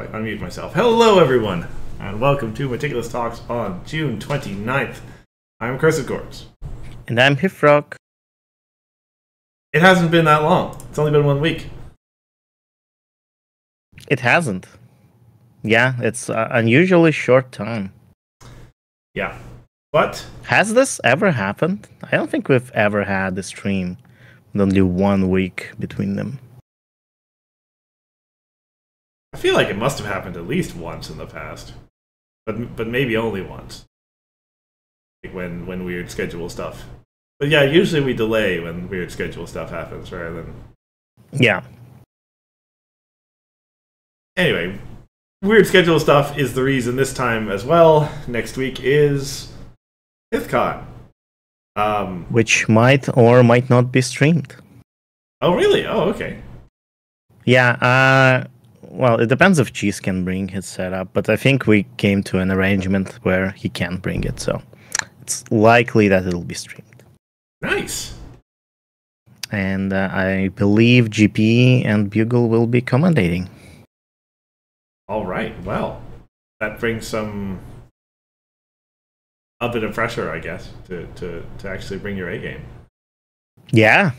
I unmute myself. Hello, everyone, and welcome to Meticulous Talks on June 29th. I'm Cursed Corpse. And I'm HithRock. It hasn't been that long. It's only been 1 week. It hasn't. Yeah, it's unusually short time. Yeah, but... Has this ever happened? I don't think we've ever had a stream with only 1 week between them. I feel like it must have happened at least once in the past. But maybe only once. Like when weird schedule stuff. But yeah, usually we delay when weird schedule stuff happens rather than... Yeah. Anyway, weird schedule stuff is the reason this time as well. Next week is HithCon. Which might or might not be streamed. Oh, really? Oh, okay. Yeah, well, it depends if Cheese can bring his setup, but I think we came to an arrangement where he can bring it, so it's likely that it'll be streamed. Nice. And I believe GP and Bugle will be commentating. All right. Well, that brings a bit of pressure, I guess, to actually bring your A game. Yeah.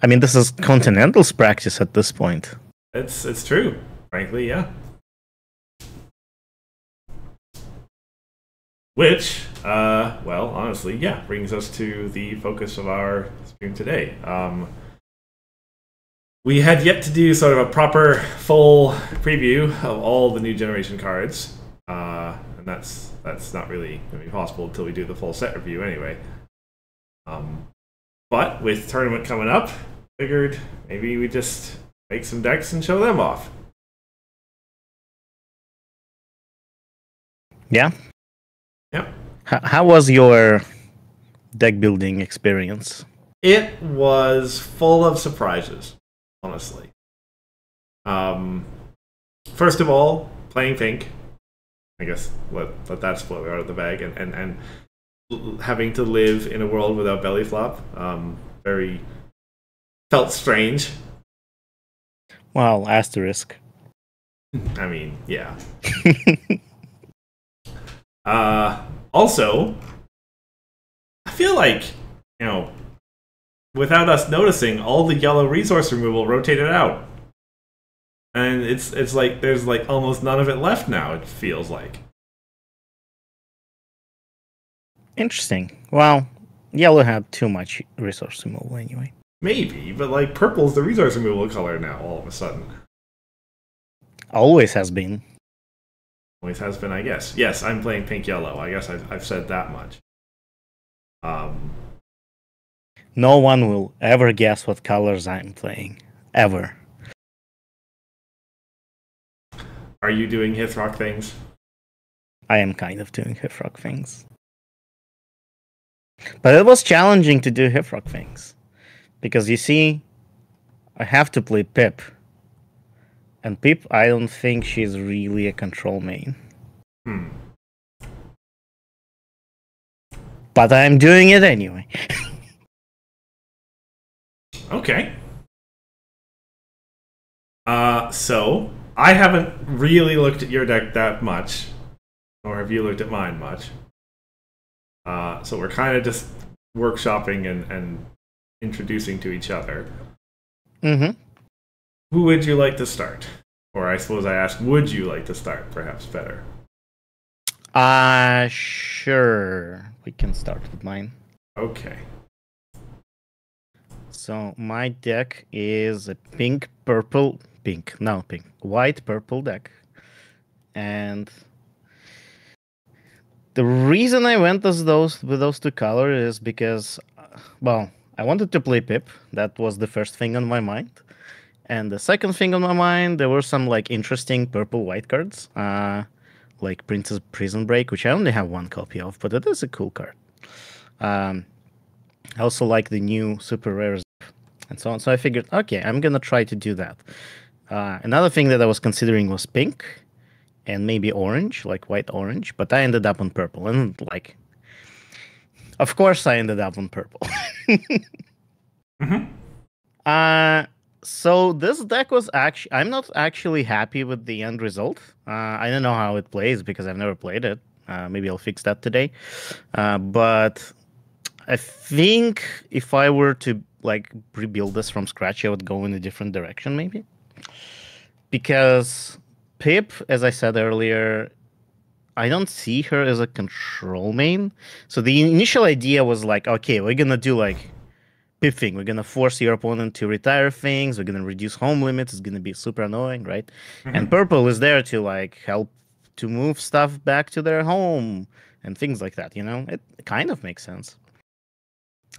I mean, this is Continental's practice at this point. It's true, frankly, yeah. Which, well, honestly, yeah, brings us to the focus of our stream today. We had yet to do sort of a proper, full preview of all the new generation cards, and that's not really going to be possible until we do the full set review anyway. But with tournament coming up, figured maybe we just make some decks and show them off. Yeah. Yep. How was your deck building experience? It was full of surprises, honestly. First of all, playing pink. I guess let that spoil out of the bag, and having to live in a world without belly flop, very felt strange. Well, asterisk. I mean, yeah. Also, I feel like, without us noticing, all the yellow resource removal rotated out. And it's like there's like almost none of it left now, it feels like. Interesting. Well, yellow had too much resource removal anyway. Maybe, but like purple's the resource removal color now all of a sudden. Always has been. Always has been, I guess. Yes, I'm playing pink yellow. I guess I've said that much. No one will ever guess what colors I'm playing. Ever. Are you doing HithRock things? I am kind of doing HithRock things. But it was challenging to do HithRock things. Because you see, I have to play Pip. And Pip, I don't think she's really a control main. But I'm doing it anyway. Okay. So, I haven't really looked at your deck that much. Or have you looked at mine much? So we're kind of just workshopping and introducing to each other. Mm-hmm. Who would you like to start? Or I suppose I ask, would you like to start, perhaps better? Sure. We can start with mine. Okay. So my deck is a white-purple deck. And the reason I went with those two colors is because, well, I wanted to play Pip. That was the first thing on my mind. And the second thing on my mind, there were some like interesting purple-white cards, like Princess Prison Break, which I only have one copy of, but it is a cool card. I also like the new super rares and so on. So I figured, okay, I'm gonna try to do that. Another thing that I was considering was pink and maybe orange, like white-orange, but I ended up on purple, and like, of course, I ended up on purple. Mm-hmm. So this deck was actually, I'm not actually happy with the end result. I don't know how it plays because I've never played it. Maybe I'll fix that today. But I think if I were to like rebuild this from scratch, I would go in a different direction maybe. Because Pip, as I said earlier, I don't see her as a control main. So the initial idea was like, okay, we're gonna do like Pip thing. We're gonna force your opponent to retire things. We're gonna reduce home limits. It's gonna be super annoying, right? And Hmm. purple is there to like help to move stuff back to their home and things like that. You know, it kind of makes sense.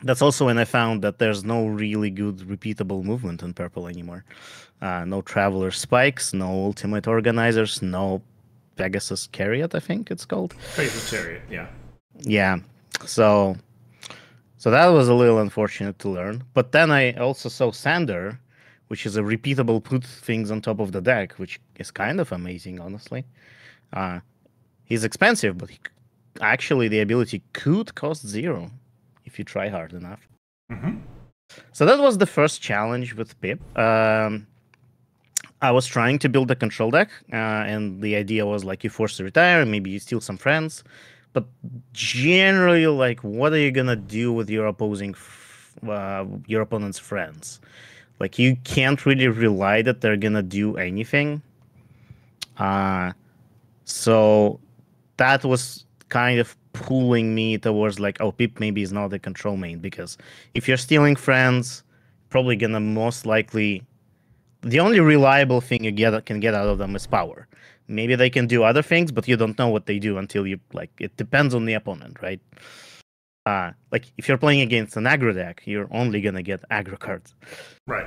That's also when I found that there's no really good repeatable movement in purple anymore. No Traveler Spikes, no Ultimate Organizers, no Pegasus Chariot, I think it's called. Pegasus Chariot, yeah. Yeah, so that was a little unfortunate to learn. But then I also saw Sander, which is a repeatable put things on top of the deck, which is kind of amazing, honestly. Uh, he's expensive, but actually the ability could cost 0 if you try hard enough. Hmm. So that was the first challenge with Pip. I was trying to build a control deck, and the idea was like you force to retire, maybe you steal some friends, but generally, like, what are you gonna do with your your opponent's friends? Like, you can't really rely that they're gonna do anything. Uh, so that was kind of pulling me towards like, oh, Pip maybe is not a control main because if you're stealing friends, probably gonna most likely the only reliable thing you can get out of them is power. Maybe they can do other things, but you don't know what they do until you like. It depends on the opponent, right? Like if you're playing against an aggro deck, you're only gonna get aggro cards. Right.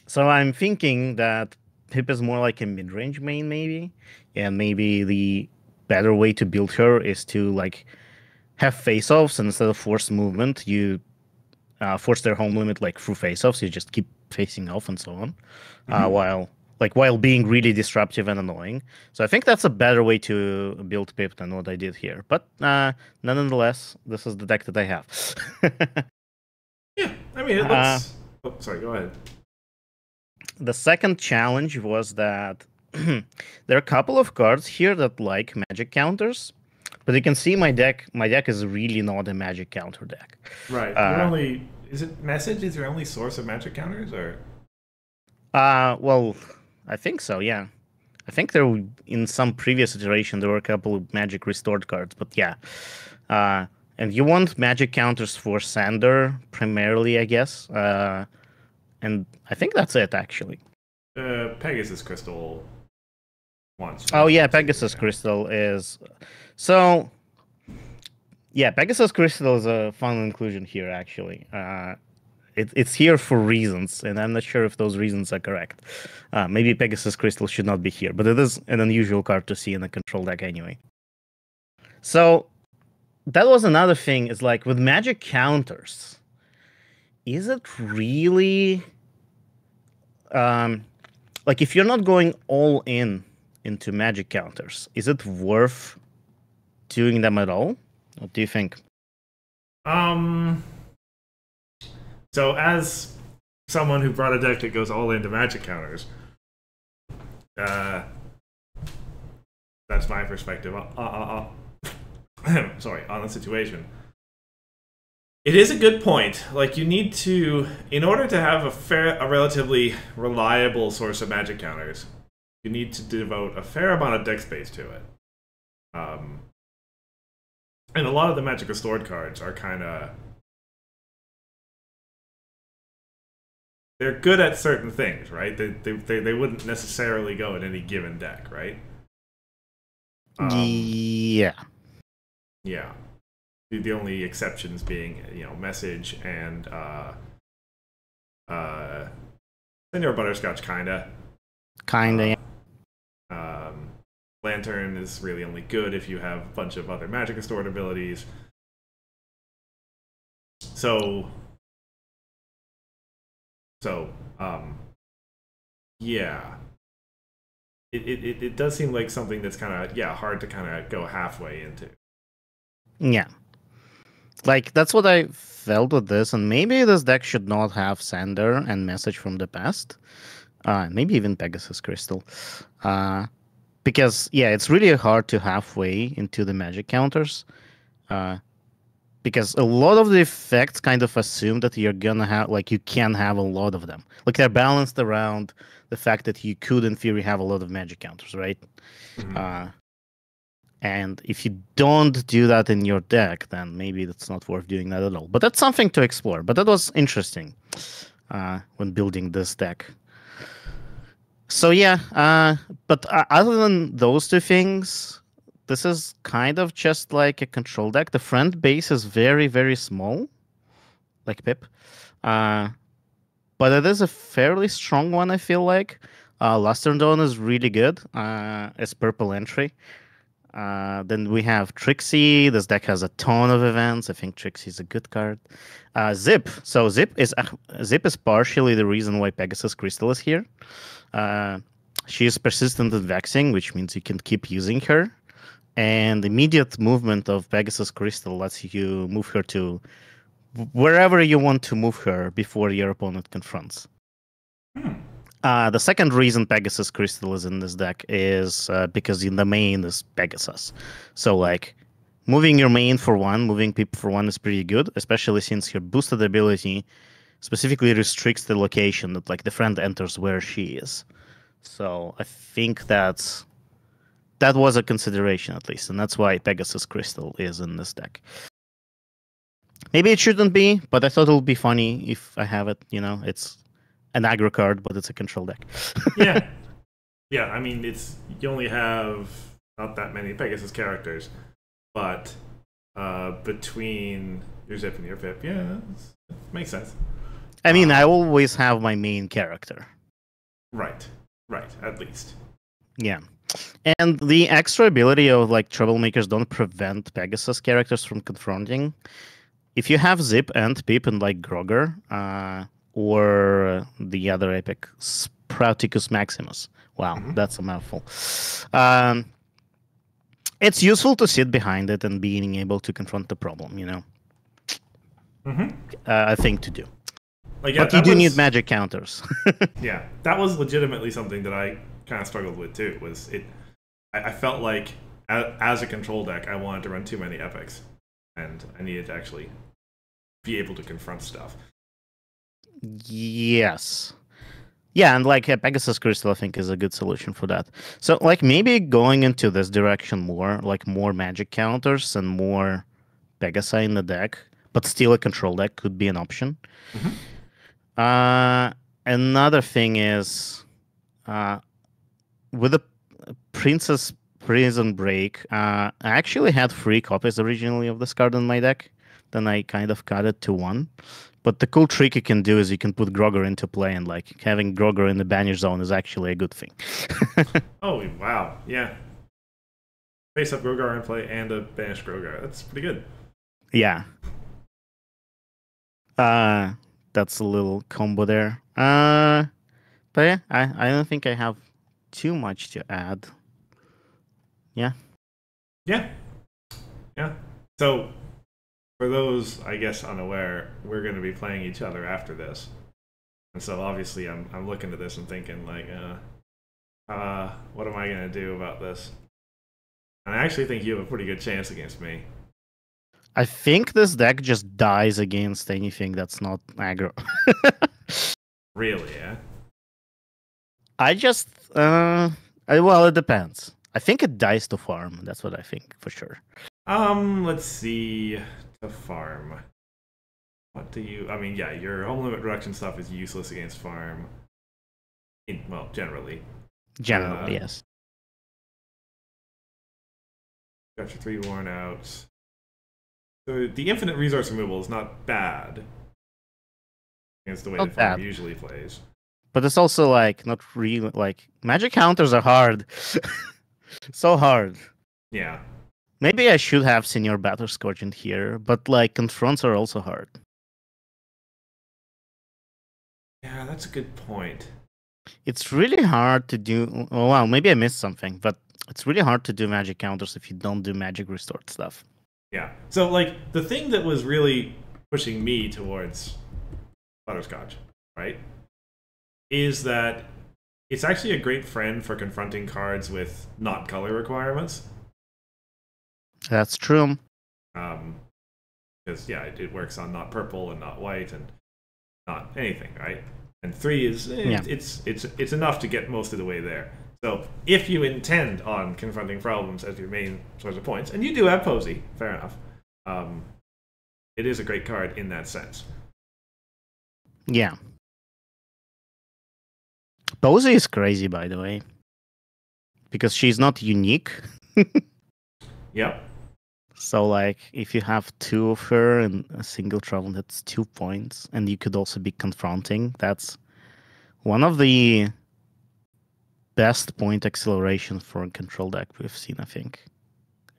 So I'm thinking that Pip is more like a mid-range main, maybe, and maybe the better way to build her is to like have face-offs and instead of force movement. You force their home limit like through face-offs. You just keep facing off and so on, Hmm. while being really disruptive and annoying. So I think that's a better way to build Pip than what I did here. But nonetheless, this is the deck that I have. Yeah, I mean, it uh, looks. Oh, sorry, go ahead. the second challenge was that there are a couple of cards here that like magic counters. But you can see my deck. My deck is really not a magic counter deck. Right. Your Uh, only. Is it message? Is your only source of magic counters? Or. well, I think so. Yeah, I think in some previous iteration there were a couple of magic restored cards, but yeah. And you want magic counters for Sander primarily, I guess. And I think that's it actually. Pegasus Crystal wants Oh yeah, one too, Pegasus yeah. Crystal is so. Yeah, Pegasus Crystal is a fun inclusion here actually. It's here for reasons, and I'm not sure if those reasons are correct. Maybe Pegasus Crystal should not be here, but it is an unusual card to see in a control deck anyway. So that was another thing. Is like with magic counters, is it really um, like if you're not going all in into magic counters, is it worth doing them at all? What do you think? Um. So as someone who brought a deck that goes all into magic counters, uh, that's my perspective. Sorry, on the situation. It is a good point. Like you need to, in order to have a relatively reliable source of magic counters, you need to devote a fair amount of deck space to it. Um, and a lot of the Magic Restored cards are kind of they're good at certain things, right? They wouldn't necessarily go in any given deck, right? Um, Yeah. yeah. The only exceptions being message and uh, Senor Butterscotch kinda. Kinda. Uh, Yeah. um, Lantern is really only good if you have a bunch of other magic restored abilities. So, so, yeah. It does seem like something that's kind of hard to kind of go halfway into. Yeah. Like that's what I felt with this, and maybe this deck should not have Sander and Message from the Past, maybe even Pegasus Crystal, because yeah, it's really hard to halfway into the magic counters, because a lot of the effects kind of assume that you're gonna have you can have a lot of them, like they're balanced around the fact that you could in theory have a lot of magic counters, right? Mhm. And if you don't do that in your deck, then maybe it's not worth doing that at all. But that's something to explore. But that was interesting when building this deck. So yeah, but other than those two things, this is kind of just like a control deck. The friend base is very, very small, like Pip. But it is a fairly strong one, I feel like. Luster Dawn is really good as purple entry. Then we have Trixie. This deck has a ton of events. I think Trixie's a good card. Zip. So Zip is partially the reason why Pegasus Crystal is here. She is persistent in vexing, which means you can keep using her. And immediate movement of Pegasus Crystal lets you move her to wherever you want to move her before your opponent confronts. The second reason Pegasus Crystal is in this deck is because in the main is Pegasus. So like moving your main for one, moving people for one is pretty good, especially since your boosted ability specifically restricts the location that like the friend enters where she is. So I think that was a consideration at least, and that's why Pegasus Crystal is in this deck. Maybe it shouldn't be, but I thought it would be funny if I have it. It's an aggro card, but it's a control deck. Yeah. Yeah, I mean, you only have not that many Pegasus characters, but between your Zip and your Pip, yeah, it makes sense. I mean, I always have my main character. Right, at least. Yeah. And the extra ability of like Troublemakers don't prevent Pegasus characters from confronting. If you have Zip and Pip and like Grogger, or the other epic, Sprauticus Maximus. Wow, that's a mouthful. It's useful to sit behind it and being able to confront the problem, a thing to do. Like, yeah, but you do need magic counters. Yeah, that was legitimately something that I kind of struggled with too. I felt like as a control deck, I wanted to run too many epics, and I needed to actually be able to confront stuff. Yes. Yeah, and like Pegasus Crystal, I think, is a good solution for that. So, like, maybe going into this direction more, like more magic counters and more Pegasi in the deck, but still a control deck could be an option. Another thing is, with the Princess Prison Break, I actually had 3 copies originally of this card in my deck. Then I kind of cut it to 1. But the cool trick you can do is you can put Grogger into play, and like having Grogger in the banish zone is actually a good thing. Oh, wow. Yeah. Face up Grogger in play and a banish Grogger. That's pretty good. Yeah. That's a little combo there. But yeah, I don't think I have too much to add. Yeah. Yeah. So, for those, I guess, unaware, we're going to be playing each other after this. And so, obviously, I'm looking at this and thinking, like, what am I going to do about this? And I actually think you have a pretty good chance against me. I think this deck just dies against anything that's not aggro. Really, yeah? I just, well, it depends. I think it dies to farm. That's what I think, for sure. Let's see. To farm. What do you... I mean, yeah, your home limit reduction stuff is useless against farm. Well, generally. Generally, yes. Got your 3 worn outs. So the infinite resource removal is not bad against the way that farm usually plays. But it's also like not really like magic counters are hard. So hard. Yeah. Maybe I should have Senior Batterscourge in here, but like confronts are also hard. Yeah, that's a good point. It's really hard to do. Oh, wow, maybe I missed something, but it's really hard to do magic counters if you don't do magic restored stuff. Yeah. So like the thing that was really pushing me towards butterscotch, right, is that it's actually a great friend for confronting cards with not color requirements. That's true. Because yeah, it works on not purple and not white and not anything, right? And 3 is it's enough to get most of the way there. So if you intend on confronting problems as your main source of points, and you do have Posey, fair enough, it is a great card in that sense. Yeah. Posey is crazy, by the way, because she's not unique. Yep. So, like, if you have 2 of her in a single trouble, that's 2 points. And you could also be confronting. That's one of the best point acceleration for a control deck we've seen, I think,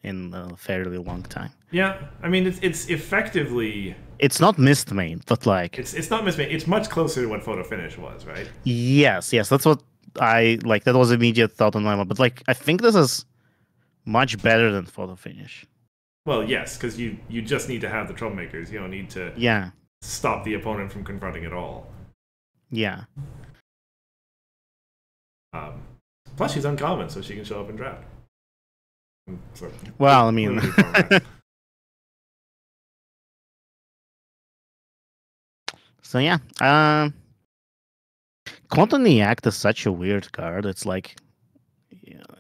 in a fairly long time. Yeah, I mean, it's effectively... It's not Mistmane, but, like... It's not Mistmane. It's much closer to what Photo Finish was, right? Yes, that's what I... Like, that was immediate thought on my mind. But, like, I think this is much better than Photo Finish. Well, yes, because you just need to have the troublemakers. You don't need to stop the opponent from confronting at all. Yeah. Plus, she's uncommon, so she can show up in draft. Well, I mean... So, yeah. Contoniac is such a weird card. It's like...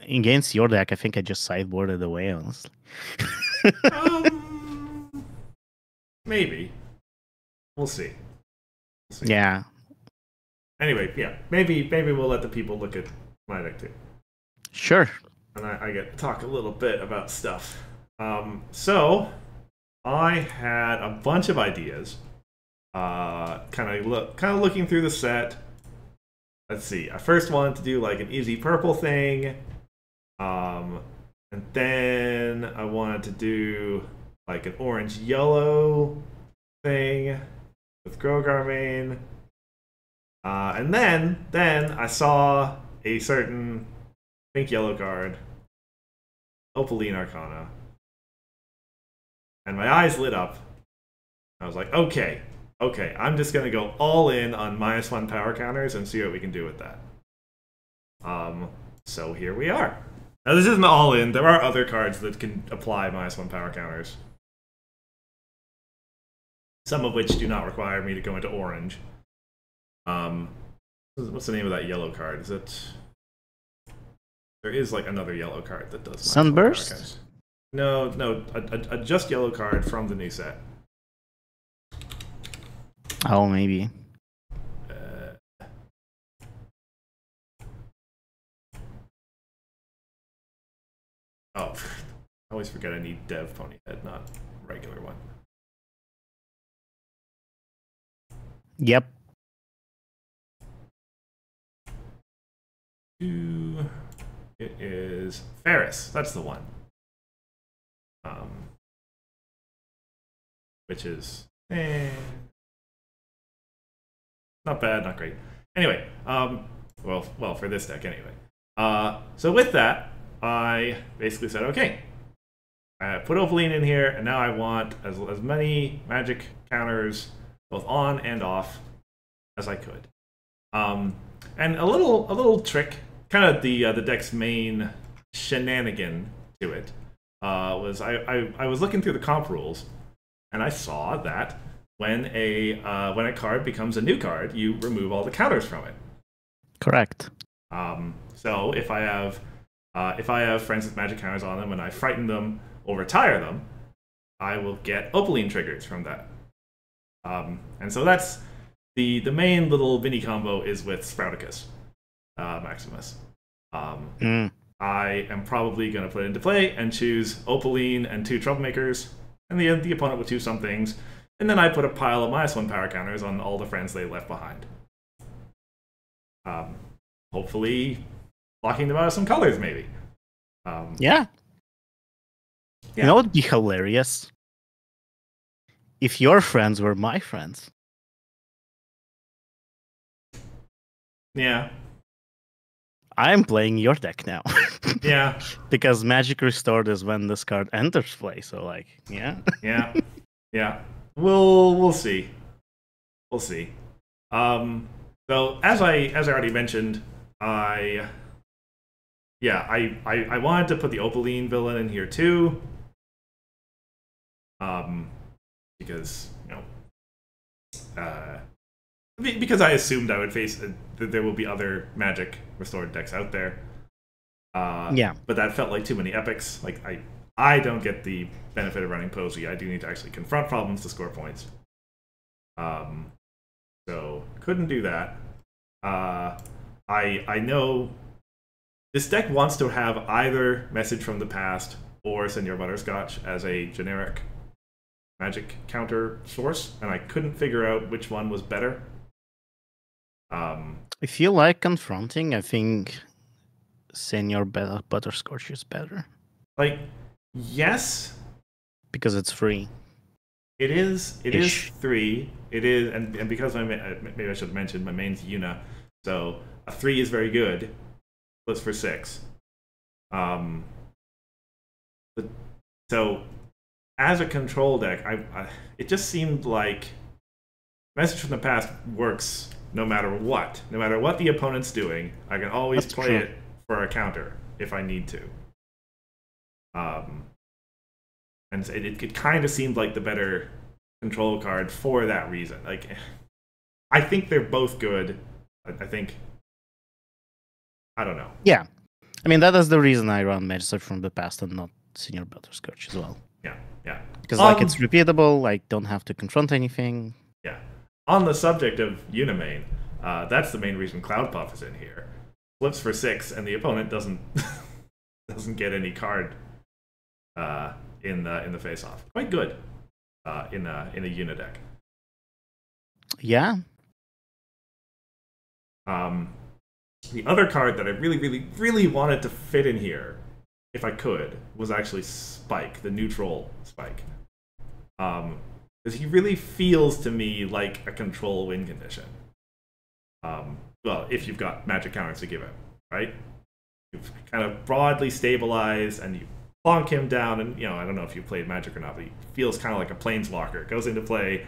Against your deck, I think I just sideboarded away, honestly. Maybe. We'll see. Yeah. Anyway, yeah. Maybe we'll let the people look at my deck too. Sure. And I get to talk a little bit about stuff. So I had a bunch of ideas. Kind of looking through the set. Let's see. I first wanted to do like an easy purple thing. And then I wanted to do like an orange-yellow thing with Grogarmain. And then I saw a certain pink-yellow card, Opaline Arcana. And my eyes lit up. I was like, okay, I'm just going to go all in on -1 power counters and see what we can do with that. So here we are. Now, this isn't all in. There are other cards that can apply -1 power counters. Some of which do not require me to go into orange. What's the name of that yellow card? Is it... There is like another yellow card that does Sunburst? No, a just yellow card from the new set. Oh, maybe. I always forget I need Dev Ponyhead, not regular one. Yep. It is Ferris. That's the one. Which is not bad, not great. Anyway, well, for this deck anyway. So with that, I basically said, okay, I put Opaline in here, and now I want as many magic counters, both on and off, as I could. And a little trick, kind of the deck's main shenanigan to it, was I was looking through the comp rules, and I saw that when a card becomes a new card, you remove all the counters from it. Correct. So if I have friends with magic counters on them and I frighten them or retire them, I will get Opaline triggers from that. And so that's the main little mini combo is with Sprouticus Maximus. I am probably going to put it into play and choose Opaline and 2 troublemakers, and the opponent with 2 somethings, and then I put a pile of -1 power counters on all the friends they left behind. Hopefully blocking them out of some colors, maybe. Yeah. You know what would be hilarious? If your friends were my friends. Yeah. I'm playing your deck now. Yeah. Because Magic Restored is when this card enters play, so like, yeah. Yeah. we'll see. We'll see. So as I already mentioned, I wanted to put the Opaline villain in here too. Because because I assumed I would face that there will be other magic restored decks out there. Yeah. But that felt like too many epics. Like I don't get the benefit of running Posey. I do need to actually confront problems to score points. So couldn't do that. I know this deck wants to have either Message from the Past or Senor Butterscotch as a generic magic counter source, and I couldn't figure out which one was better. If you like confronting, I think Senor Butterscotch is better. Like, yes, because it's free. It is. It is 3. It is, and because maybe I should have mentioned my main's Yuna, so a 3 is very good. Plus for 6. So as a control deck, it just seemed like Message from the Past works no matter what. No matter what the opponent's doing, I can always play it for a counter if I need to. And it kind of seemed like the better control card for that reason. Like, I think they're both good. I think, I don't know. Yeah, I mean that is the reason I run Message from the Past and not Senor Butterscotch as well. Yeah. Because like it's repeatable. I don't have to confront anything. Yeah. On the subject of Unimane, that's the main reason Cloud Puff is in here. Flips for 6, and the opponent doesn't get any card in the face off. Quite good in a Una deck. Yeah. The other card that I really wanted to fit in here, if I could, was actually Spike, the neutral Spike. Because he really feels to me like a control win condition. Well, if you've got magic counters to give him, right? You've kind of broadly stabilized and you plonk him down, and I don't know if you played Magic or not, but he feels kind of like a planeswalker. Goes into play,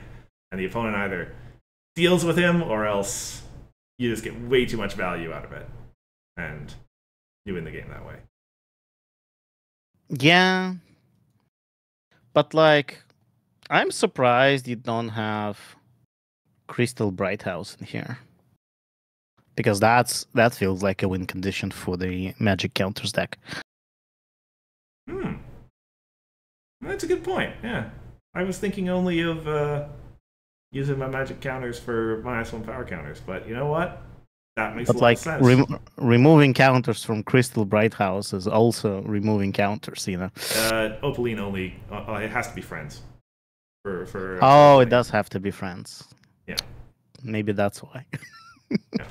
and the opponent either deals with him or else you just get way too much value out of it, and you win the game that way. Yeah, but like, I'm surprised you don't have Crystal Bright House in here, because that feels like a win condition for the Magic Counters deck. That's a good point. Yeah, I was thinking only of using my Magic counters for -1 power counters, but you know what? That makes a lot of sense. Removing counters from Crystal Bright House is also removing counters, Opaline only. It has to be friends. For it does have to be friends. Yeah. Maybe that's why. Yeah.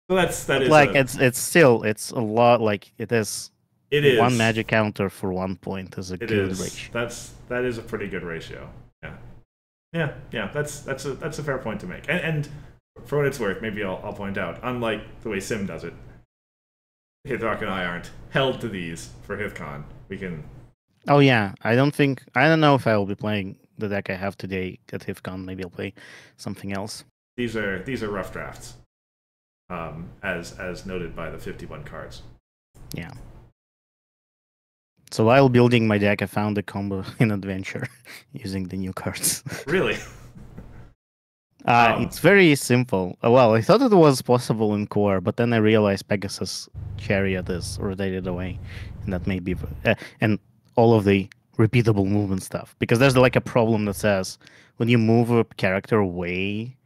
So that is like it's a lot. Like it is. It is. One magic counter for 1 point is a good ratio. That is a pretty good ratio. Yeah. That's a fair point to make. And for what it's worth, maybe I'll point out, unlike the way Sim does it, HithRock and I aren't held to these for HithCon. We can. Oh yeah, I don't know if I will be playing the deck I have today at HithCon. Maybe I'll play something else. These are rough drafts, as noted by the 51 cards. Yeah. So while building my deck, I found a combo in Adventure using the new cards. Really? It's very simple. Well, I thought it was possible in Core, but then I realized Pegasus Chariot is rotated away, and that may be and all of the repeatable movement stuff. Because there's like a problem that says when you move a character away,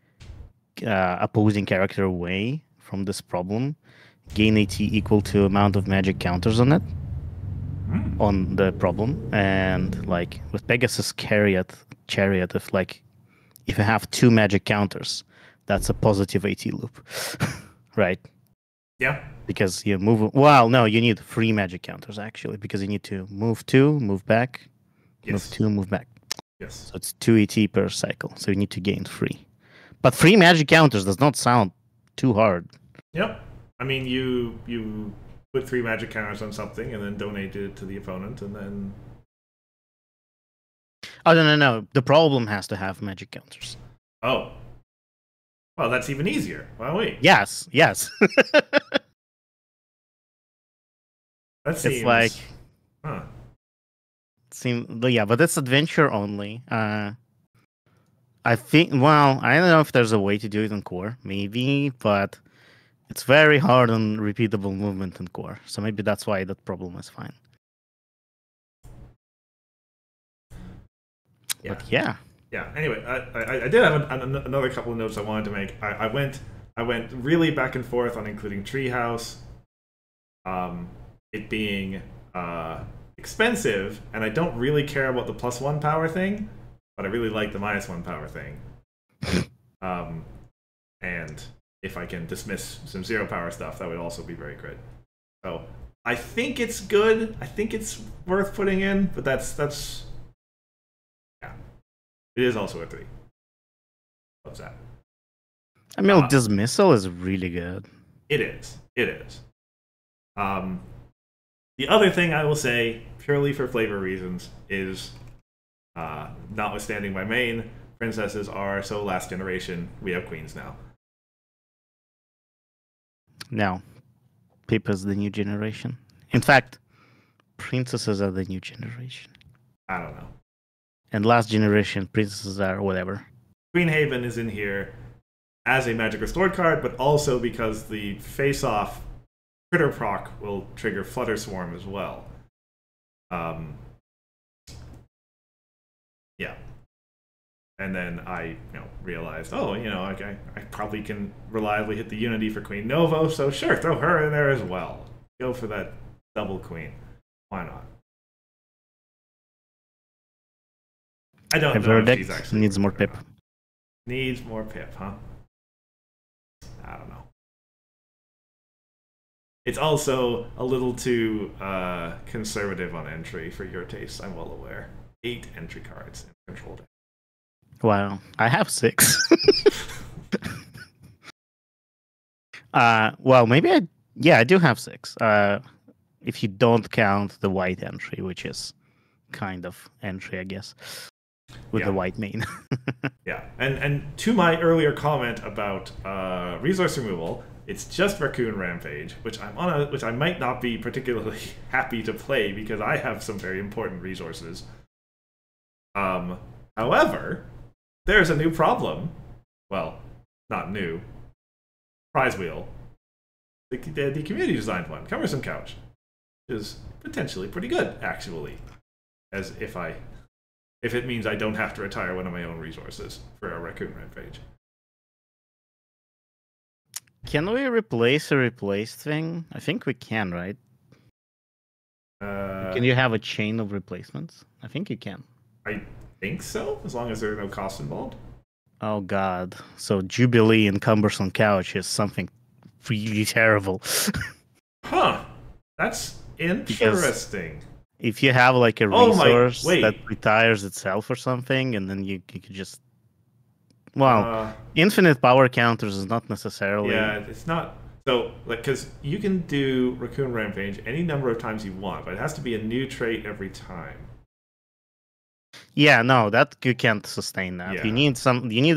opposing character away from this problem, gain AT equal to amount of magic counters on it. On the problem, and like with Pegasus Chariot, if you have 2 magic counters, that's a positive AT loop, right? Yeah. Because you move. Well, no, you need 3 magic counters actually, because you need to move 2, move back, move 2, move back. Yes. So it's 2 AT per cycle. So you need to gain 3. But 3 magic counters does not sound too hard. Yep. I mean, you put 3 magic counters on something and then donate it to the opponent, and then. Oh no. The problem has to have magic counters. Oh, well, that's even easier. Well, wait. Yes. That It's like seems. Huh. yeah, but it's adventure only. I think. Well, I don't know if there's a way to do it in core, maybe, but it's very hard on repeatable movement in core. So maybe that's why that problem is fine. Yeah. But yeah. Yeah. Anyway, I did have another couple of notes I wanted to make. I went really back and forth on including Treehouse, it being expensive, and I don't really care about the +1 power thing, but I really like the -1 power thing. And if I can dismiss some 0 power stuff, that would also be very good. So I think it's good. I think it's worth putting in, but that's yeah. It is also a 3. What's that? I mean, dismissal is really good. It is. It is. The other thing I will say, purely for flavor reasons, is notwithstanding my main, princesses are so last generation. We have queens now. No, Pip is the new generation. In fact, princesses are the new generation. I don't know. And last generation, princesses are whatever. Queen Haven is in here as a Magic Restored card, but also because the face-off critter proc will trigger Flutter Swarm as well. Yeah. And then I realized, I probably can reliably hit the Unity for Queen Novo, so sure, throw her in there as well. Go for that double queen. Why not? I don't know if she's actually needs more Pip. Needs more Pip, huh? I don't know. It's also a little too conservative on entry for your taste, I'm well aware. 8 entry cards in control deck. Wow, I have 6. Well, maybe I do have 6. If you don't count the white entry, which is kind of entry, I guess, with the white main. Yeah, and to my earlier comment about resource removal, it's just Raccoon Rampage, which which I might not be particularly happy to play because I have some very important resources. However, there's a new problem. Well, not new. Prize Wheel. The community designed one, Cumbersome Couch, is potentially pretty good, actually. As if it means I don't have to retire one of my own resources for a Raccoon Rampage. Can we replace a replaced thing? I think we can, right? Can you have a chain of replacements? I think you can. I think so, as long as there are no costs involved. Oh god. So Jubilee and Cumbersome Couch is something really terrible. Huh. That's interesting. If you have like a resource that retires itself or something, and then you could just... Well, infinite power counters is not necessarily... Yeah, it's not... So, because you can do Raccoon Rampage any number of times you want, but it has to be a new trait every time. Yeah, no, that you can't sustain that. Yeah. You need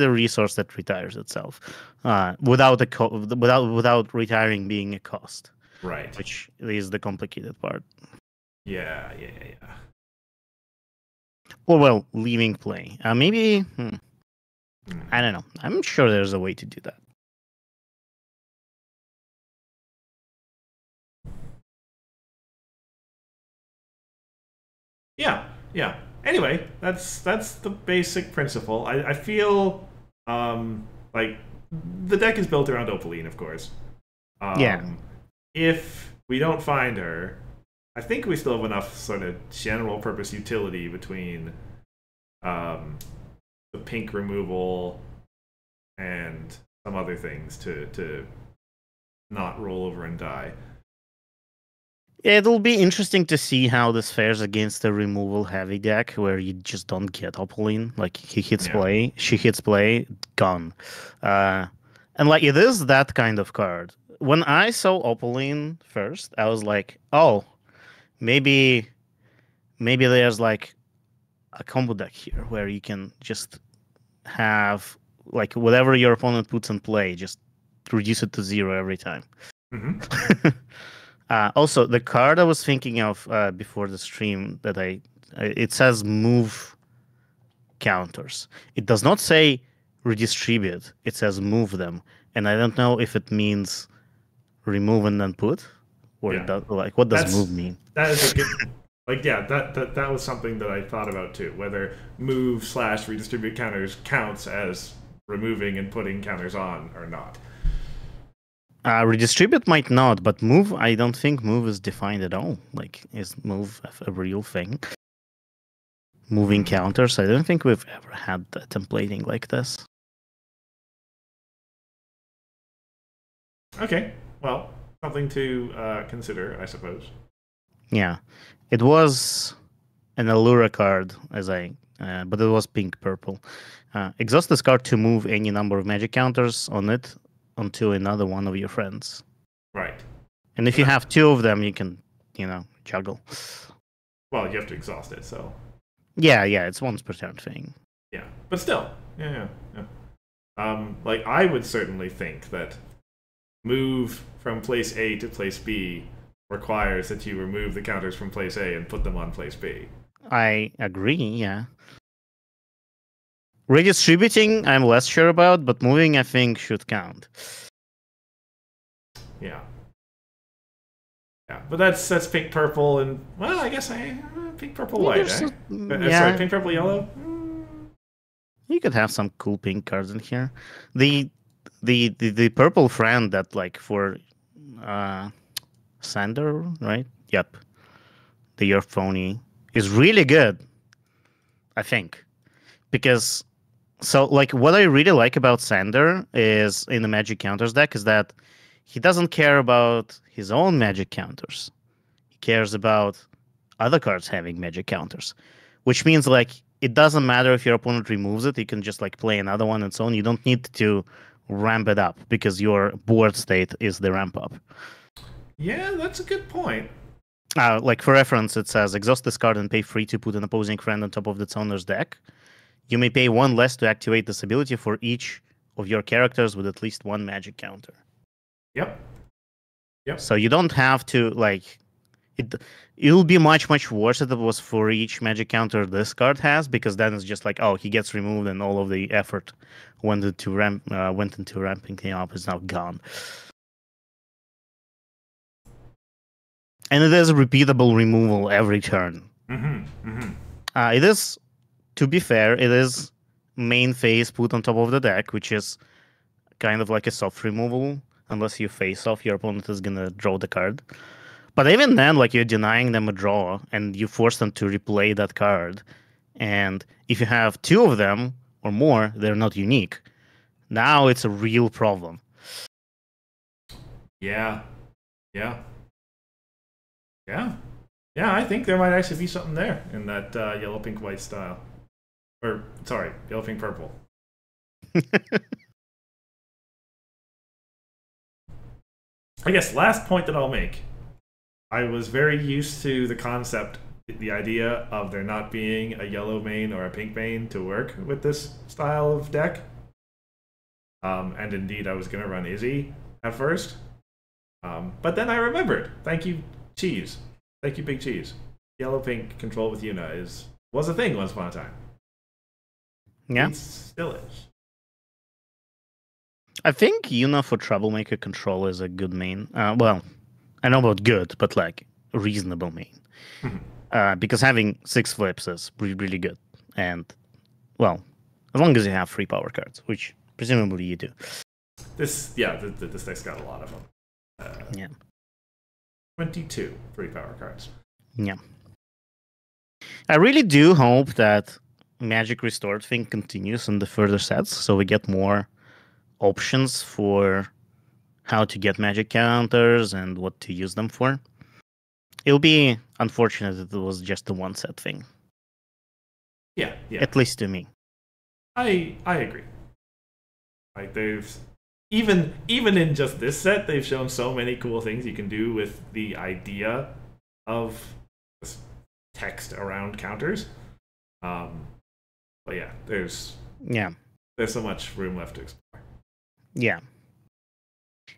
a resource that retires itself, without retiring being a cost. Right. Which is the complicated part. Yeah. Well, leaving play. Maybe. I don't know. I'm sure there's a way to do that. Yeah. Anyway, that's the basic principle. I feel like the deck is built around Opaline, of course. If we don't find her, I think we still have enough sort of general purpose utility between the pink removal and some other things to not roll over and die. It'll be interesting to see how this fares against the removal heavy deck, where you just don't get Opaline. Like, he hits play, she hits play, gone. And like, it is that kind of card. When I saw Opaline first, I was like, oh, maybe there's like a combo deck here where you can just have like whatever your opponent puts in play, just reduce it to 0 every time. Mm-hmm. Also, the card I was thinking of before the stream that it says move counters. It does not say redistribute. It says move them, and I don't know if it means remove and then put, or Yeah. it does, like what does move mean? That is a good. Like, yeah, that was something that I thought about too. Whether move / redistribute counters counts as removing and putting counters on or not. Redistribute might not, but move, I don't think move is defined at all. Like, is move a real thing? Moving counters, I don't think we've ever had the templating like this. Okay, well, something to consider, I suppose. Yeah, it was an Allura card, but it was pink-purple. Exhaust this card to move any number of magic counters on it onto another one of your friends. Right. And if you have 2 of them, you can, juggle. Well, you have to exhaust it, so. Yeah, it's once per turn thing. Yeah, but still, yeah. Like, I would certainly think that move from place A to place B requires that you remove the counters from place A and put them on place B. I agree, yeah. Redistributing, I'm less sure about, but moving, I think, should count. Yeah. Yeah, but that's pink, purple, and, well, I guess pink, purple, white, eh? Yeah. Sorry, pink, purple, yellow? You could have some cool pink cards in here. The purple friend that, like, for Sander, right? Yep. The Your Phony is really good, I think. Because, so, like, what I really like about Sander is, in the Magic Counters deck, is that he doesn't care about his own magic counters. He cares about other cards having magic counters. Which means, like, it doesn't matter if your opponent removes it, you can just, like, play another one and so on. You don't need to ramp it up, because your board state is the ramp up. Yeah, that's a good point. Like, for reference, it says, exhaust this card and pay 3 to put an opposing friend on top of its owner's deck. You may pay 1 less to activate this ability for each of your characters with at least 1 magic counter. Yep. So you don't have to, like, it'll be much worse if it was for each magic counter this card has, because then it's just like, oh, he gets removed and all of the effort went into ramping him up is now gone. And it is a repeatable removal every turn. It is, to be fair, it is main phase put on top of the deck, which is kind of like a soft removal. Unless you face off, your opponent is gonna draw the card. But even then, like, you're denying them a draw, and you force them to replay that card. And if you have 2 of them or more, they're not unique. Now it's a real problem. Yeah, I think there might actually be something there in that yellow, pink, white style. Or, sorry, yellow, pink, purple. I guess last point that I'll make. I was very used to the concept, the idea of there not being a yellow main or a pink main to work with this style of deck. And indeed, I was going to run Izzy at first. But then I remembered. Thank you, Cheese. Thank you, Big Cheese. Yellow-pink control with Yuna was a thing once upon a time. Yeah. It still is. I think Yuna for Troublemaker control is a good main. Well, I know about good, but, like, reasonable main. Because having 6 flips is really good. And, well, as long as you have 3 power cards, which presumably you do. This deck's got a lot of them. Yeah. 22 3 power cards. Yeah. I really do hope that Magic Restored thing continues in the further sets, so we get more options for how to get magic counters and what to use them for. It'll be unfortunate if it was just a one set thing. Yeah. At least to me. I agree. Like, they've even in just this set, they've shown so many cool things you can do with the idea of text around counters. But yeah, there's Yeah. so much room left to explore. Yeah.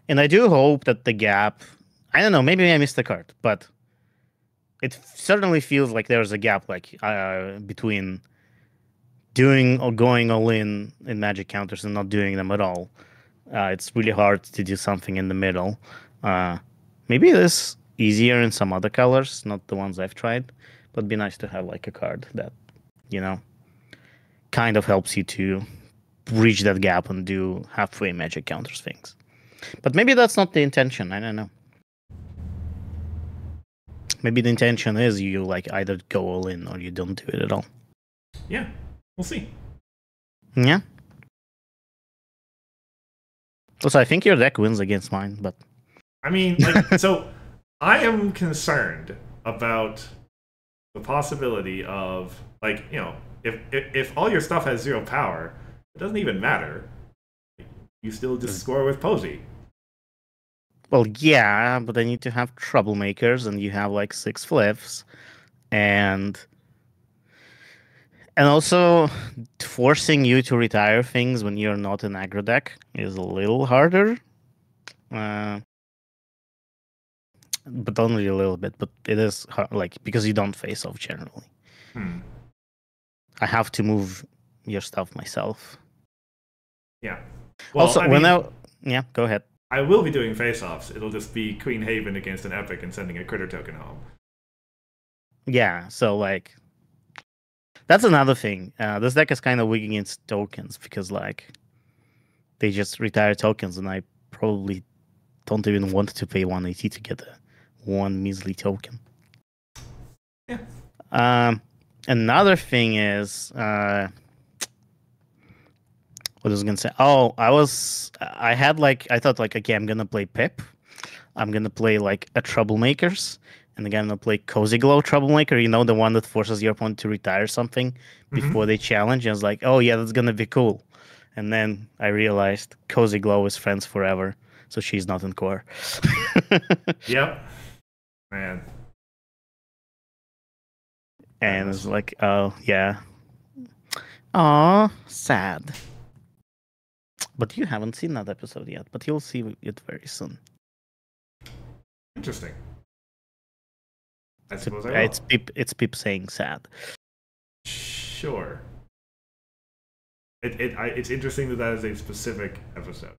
And I do hope that the gap, I don't know, maybe I missed the card, but it certainly feels like there's a gap like between doing or going all in magic counters and not doing them at all. It's really hard to do something in the middle. Maybe it is easier in some other colors, not the ones I've tried, but it'd be nice to have like a card that, you know, kind of helps you to bridge that gap and do halfway magic counters things. But maybe that's not the intention. I don't know. Maybe the intention is you like either go all in or you don't do it at all. Yeah, we'll see. Yeah. Also, I think your deck wins against mine, but I mean, like, so I am concerned about the possibility of, like, you know, if all your stuff has 0 power, it doesn't even matter. You still just score with Posey. well, yeah, but then you need to have troublemakers, and you have like 6 flips, and also forcing you to retire things when you're not an aggro deck is a little harder. But only a little bit. But it is hard, like, because you don't face off generally. I have to move your stuff myself. Yeah. Well, Also, yeah, go ahead. I will be doing face-offs. It'll just be Queen Haven against an Epic and sending a critter token home. Yeah, so like that's another thing. This deck is kind of weak against tokens because like they just retire tokens, and I probably don't even want to pay 180 to get one measly token. Yeah. Another thing is what was I gonna say? Oh, I thought like, okay, I'm gonna play Pip. I'm gonna play like a Troublemakers, and then I'm gonna play Cozy Glow Troublemaker. You know, the one that forces your opponent to retire something before they challenge. And I was like, oh yeah, that's gonna be cool. And then I realized Cozy Glow is friends forever, so she's not in core. Yep. Man. And it's like, oh yeah. Aw, sad. But you haven't seen that episode yet, but you'll see it very soon. Interesting. I suppose I will. It's Pip saying sad. Sure. It's interesting that is a specific episode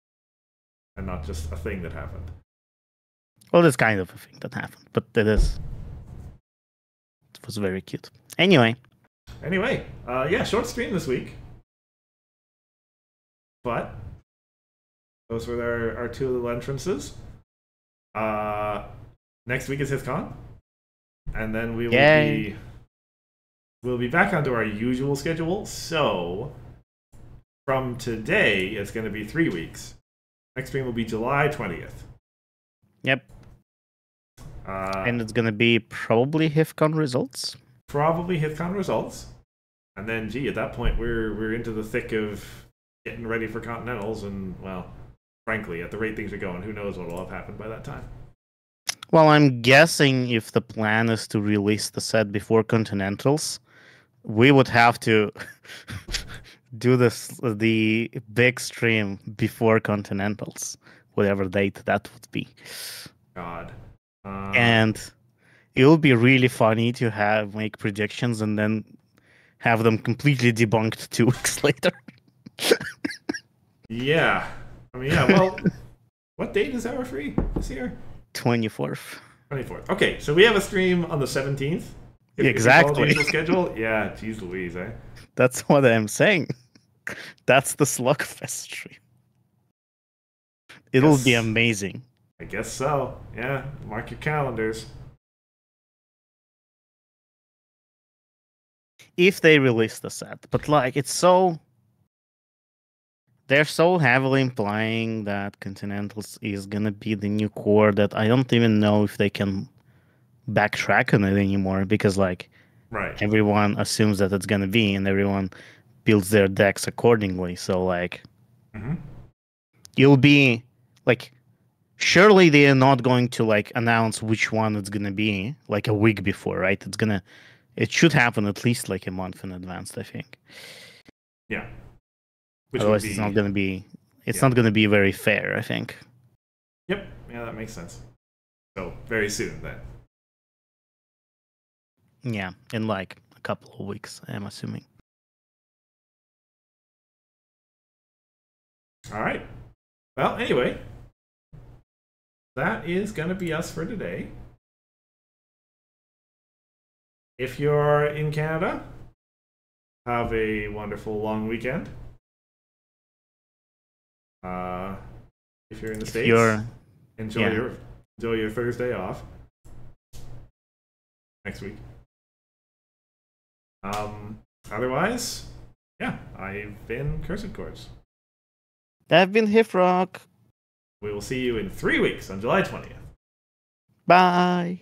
and not just a thing that happened. Well, it's kind of a thing that happened, but it was very cute. Anyway, yeah, short stream this week. But those were our 2 little entrances. Next week is HithCon. And then we'll be back onto our usual schedule. So from today, it's going to be 3 weeks. Next stream will be July 20th. Yep. And it's going to be probably HithCon results. Probably HithCon results. And then, at that point, we're into the thick of getting ready for Continentals. And, well, frankly, at the rate things are going, who knows what will have happened by that time. Well, I'm guessing if the plan is to release the set before Continentals, we would have to do the big stream before Continentals, whatever date that would be. God. And it would be really funny to make predictions and then have them completely debunked 2 weeks later. Yeah. I mean, yeah, well, what date is Hour Free this year? 24th. 24th. Okay, so we have a stream on the 17th. Exactly. If schedule. Yeah, geez Louise, eh? That's what I'm saying. That's the Slugfest stream. It'll be amazing. I guess so. Yeah, mark your calendars. If they release the set. But like, they're so heavily implying that Continentals is gonna be the new core that I don't even know if they can backtrack on it anymore, because like everyone assumes that it's gonna be, and everyone builds their decks accordingly. So like you'll be like, surely they are not going to like announce which one it's gonna be like a week before, right? it should happen at least like a month in advance, I think. Yeah. Which Otherwise, it's not gonna be. It's yeah. not gonna be very fair, I think. Yep. Yeah, that makes sense. So very soon then. Yeah, in like a couple of weeks, I'm assuming. All right. Well, anyway, that is going to be us for today. If you're in Canada, have a wonderful long weekend. If you're in the States, enjoy your Thursday off next week. Otherwise, yeah, I've been Cursed Chords. I've been HithRock. We will see you in 3 weeks on July 20th. Bye.